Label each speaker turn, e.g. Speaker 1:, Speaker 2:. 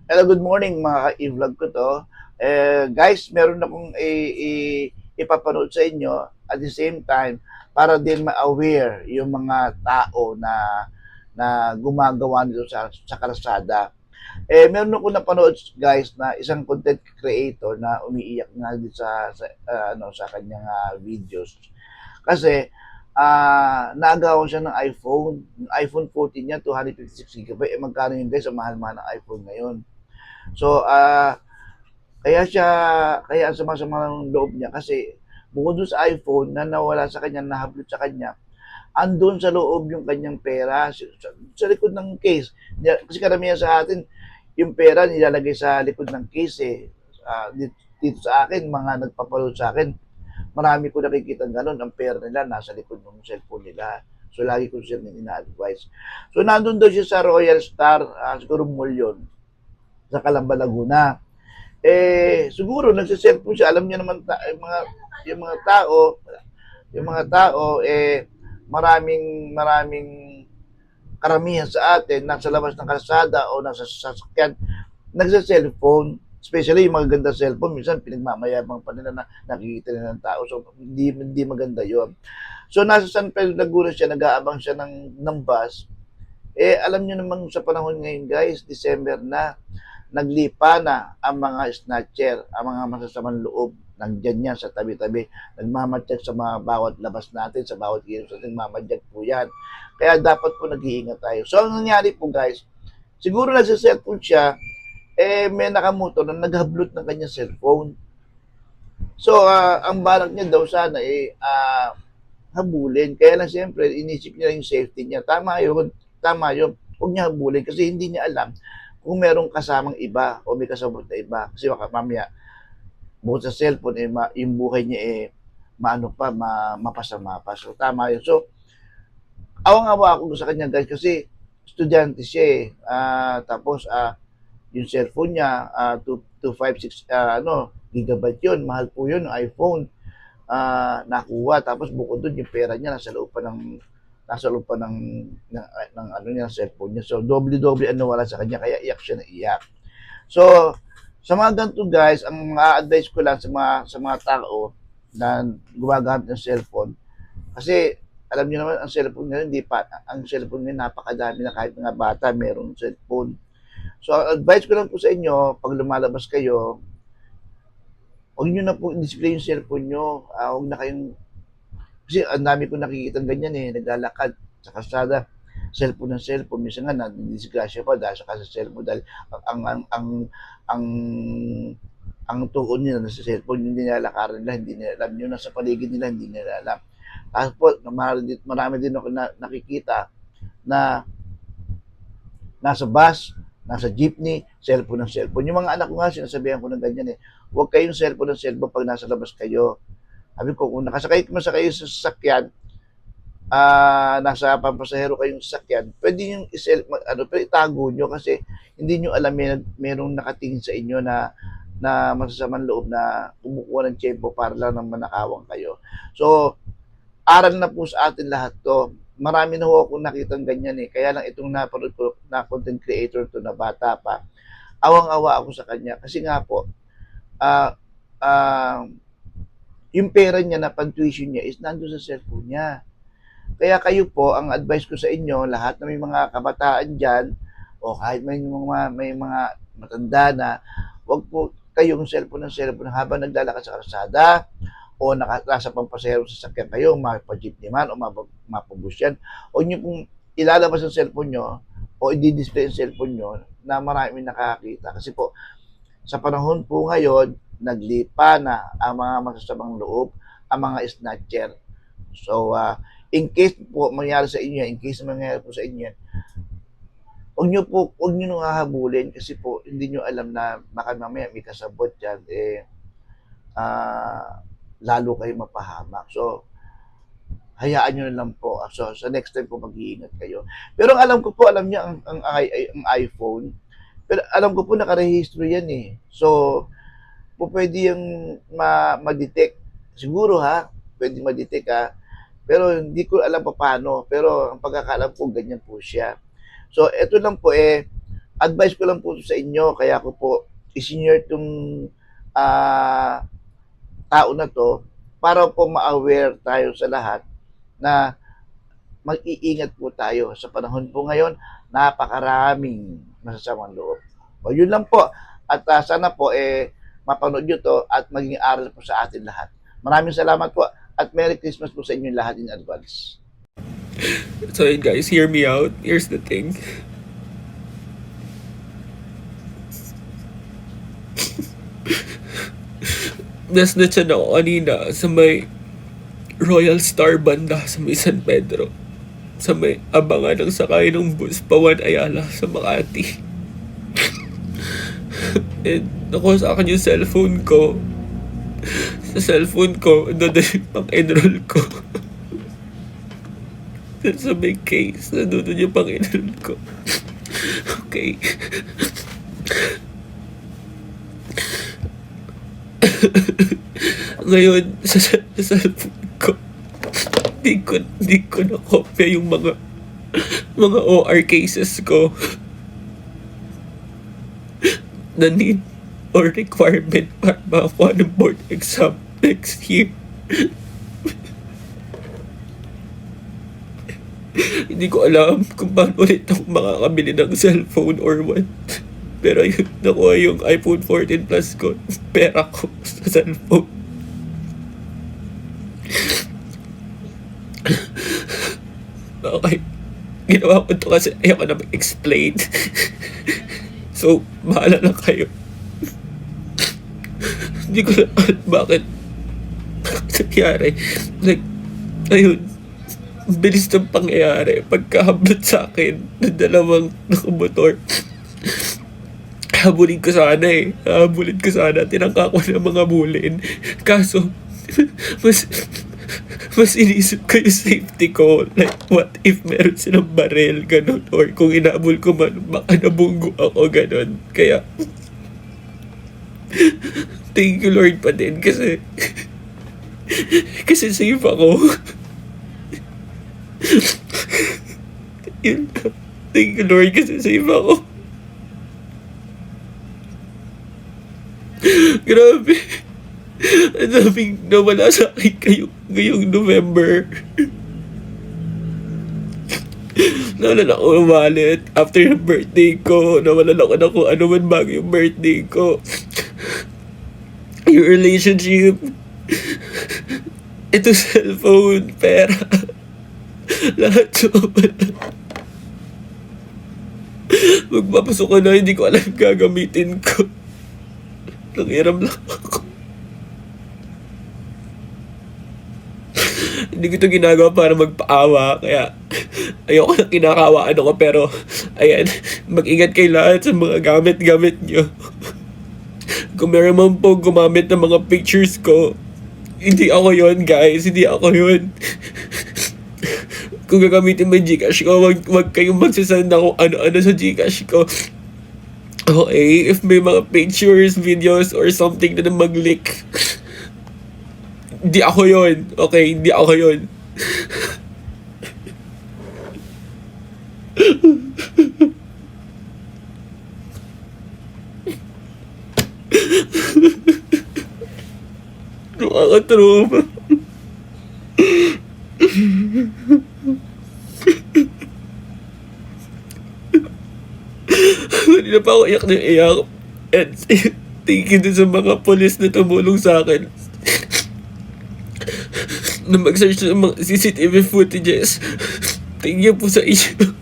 Speaker 1: Hello, good morning mga ka-vlog ko to. Guys, meron akong ipapanood sa inyo at the same time para din ma-aware yung mga tao na gumagawa nito sa kalsada. Meron ako napanood guys na isang content creator na umiiyak nga din sa kanyang videos. Kasi naagawan siya ng iPhone. Yung iPhone 14 niya, 256 GB. Magkano yun guys? Ang mahal-mahal ng iPhone ngayon. So, kaya siya, kaya ang sama-sama ng loob niya kasi bukod doon sa iPhone na nawala sa kanya, nahablot sa kanya, andun sa loob yung kanyang pera, sa likod ng case. Kasi karamihan sa atin, yung pera nilalagay sa likod ng case eh. Dito sa akin, mga nagpapalood sa akin, marami ko nakikita ganun, ang pera nila nasa likod ng cellphone nila. So, lagi ko siya ina-advise. So, nandun daw siya sa Royal Star, siguro mall yun, sa Calamba, Laguna. Siguro nagse-cellphone siya, alam niya naman yung mga tao, maraming maraming karamihan sa atin nasa labas ng kalsada o nasa sasakyan nagse-cellphone, especially yung mga ganda cellphone, minsan pinagmamayabang pa nila na nakikita nila ng tao. So, hindi maganda yon. So, nasa San Pedro Laguna siya, nag-aabang siya ng bus. Alam niyo naman sa panahon ngayon, guys, December na, naglipa na ang mga snatcher, ang mga masasamang loob. Nandiyan yan sa tabi-tabi. Nagmamadyak sa mga bawat labas natin, sa bawat kilos natin, nagmamadyak po yan. Kaya dapat po nag-iingat tayo. So, ang nangyari po guys, siguro nagsa-cellphone siya, may nakamotor na naghablot ng kanyang cellphone. So, ang balak niya daw sana habulin. Kaya lang siyempre, inisip niya yung safety niya. Tama yun. Huwag niya habulin kasi hindi niya alam kung merong kasamang iba o may kasabot na iba. Kasi baka mamaya, bukod sa cellphone, yung buhay niya mapasama pa. So, tama yun. So, awang-awa ako sa kanya guys kasi estudyante siya eh. Tapos, yung cellphone niya, 256 gigabyte yun. Mahal po yun, iPhone. Nakuha. Tapos bukod doon, yung pera niya nasa loob pa ng ano niya, cellphone niya. So, doble-doble ano wala sa kanya, kaya iyak siya na iyak. So, sa mga ganito guys, ang advice ko lang sa mga tao na gumagamit ng cellphone, kasi alam niyo naman ang cellphone ngayon, ang cellphone ngayon napakadami na kahit mga bata meron cellphone. So, ang advice ko lang po sa inyo, pag lumalabas kayo, huwag niyo na po i-display yung cellphone niyo. Huwag na kayong, kasi ang dami ko nakikita ganyan eh, naglalakad sa kalsada, cellphone ng cellphone, minsan nga nadidisgrasya pa dahil sa cellphone dahil ang ang ang ang ang tuon nila sa cellphone, hindi nila lakaran nila, hindi nila alam yun, nasa paligid nila, hindi nila alam. Tapos po, marami din ako nakikita na nasa bus, nasa jeepney, cellphone ng cellphone. Yung mga anak ko nga, sinasabihan ko ng ganyan eh, huwag kayong cellphone ng cellphone pag nasa labas kayo. Sabi ko, kung masakay sa sasakyan, nasa pampasahero kayong sasakyan, pwede yung pwede itago nyo kasi hindi nyo alam merong nakatingin sa inyo na masasamang loob na kumukuha ng tiyempo para lang naman nakawang kayo. So, aral na po sa atin lahat to. Marami na ho akong nakitang ganyan eh. Kaya lang itong napanood ko na content creator to na bata pa, awang-awa ako sa kanya. Kasi nga po, ah, ah, yung pera niya na pang-tuition niya is nandun sa cellphone niya. Kaya kayo po, ang advice ko sa inyo, lahat na may mga kabataan dyan, o kahit may mga matanda na, wag po kayong cellphone habang naglalakad sa kalsada, o nasa pampasahero sa sakyan kayo, mapa-jeepney man, o mapabus yan, huwag nyo pong ilalabas ang cellphone nyo, o i-display ang cellphone nyo, na maraming nakakita. Kasi po, sa panahon po ngayon, naglipa na ang mga masasamang loob, ang mga snatcher. So, in case po mangyari sa inyo, in case mangyari po sa inyo, huwag nyo nung hahabulin kasi po hindi nyo alam na baka mamaya may kasabot dyan, lalo kayo mapahamak. So, hayaan nyo na lang po. So, sa next time po mag-iingat kayo. Pero alam ko po, alam niya ang iPhone, pero alam ko po nakarehistro yan eh. So, po pwede yung ma-detect. Siguro ha, pwede ma-detect ha. Pero hindi ko alam pa paano. Pero ang pagkakalam ko, ganyan po siya. So, ito lang po advice ko lang po sa inyo, kaya ko po i-senior itong ah, tao na to para po ma-aware tayo sa lahat na mag-iingat po tayo. Sa panahon po ngayon, napakaraming masasamang loob. O yun lang po. At sana po mapanood nyo to at maging aral po sa atin lahat. Maraming salamat po at Merry Christmas po sa inyo lahat in advance.
Speaker 2: So yun guys, hear me out. Here's the thing. Nasnatchan ako kanina sa may Royal Star banda sa may San Pedro. Sa may abangan ng sakay ng bus Pawan Ayala sa Makati. And nakuha sa akin yung cellphone ko. Sa cellphone ko, nandun yung pang-enroll ko. Sa may case, nandun yung pang-enroll ko. Okay. Ngayon, sa cellphone ko, di ko na-kopya yung mga OR cases ko na need or requirement para makakuha ng board exam next year. Hindi ko alam kung paano ulit ako makakabili ng cellphone or what. Pero yun, nakuha yung iPhone 14 Plus ko, pera ko sa cellphone. Okay. Ginawa ko to kasi ayoko na mag-explain. So, bahala lang kayo. Hindi ko lang alam bakit nangyari. Like, ayun. Bilis ng pangyayari. Pagkahablot sa akin ng dalawang nakamotor. Habulin ko sana. Tinangka ko na mga bulin. Kaso, mas inisip ko yung safety ko. Like, what if meron silang barel, ganun. Or kung inabol ko man, baka nabunggo ako, ganun. Kaya, thank you Lord pa din. Kasi safe ako. Yun. Thank you Lord kasi safe ako. Grabe. Ang daming nawala sa akin ngayong November. Nawalan ako ng wallet. After yung birthday ko, nawalan ako na kung ano man bago yung birthday ko. Yung relationship. Ito cellphone, pera. Lahat nawala. Magpapasok ko na, hindi ko alam gagamitin ko. Nangiram lang ako. Hindi ko ito ginagawa para magpaawa, kaya ayoko na kinakawaan ako, pero ayan, mag-ingat kayo lahat sa mga gamit-gamit nyo. Kung meron man po gumamit ng mga pictures ko, hindi ako yon guys, hindi ako yon. Kung gagamitin mo yung Gcash ko, wag kayong magsasend ako ano-ano sa Gcash ko. Okay, if may mga pictures, videos, or something na mag-leak, hindi ako yun. Okay, hindi ako yun. Nakakatrauma. Kanina pa ako iyak na iyak. And thank you din sa mga polis na tumulong sa akin na mag-search ng mga CCTV footages. Thank you po sa inyo.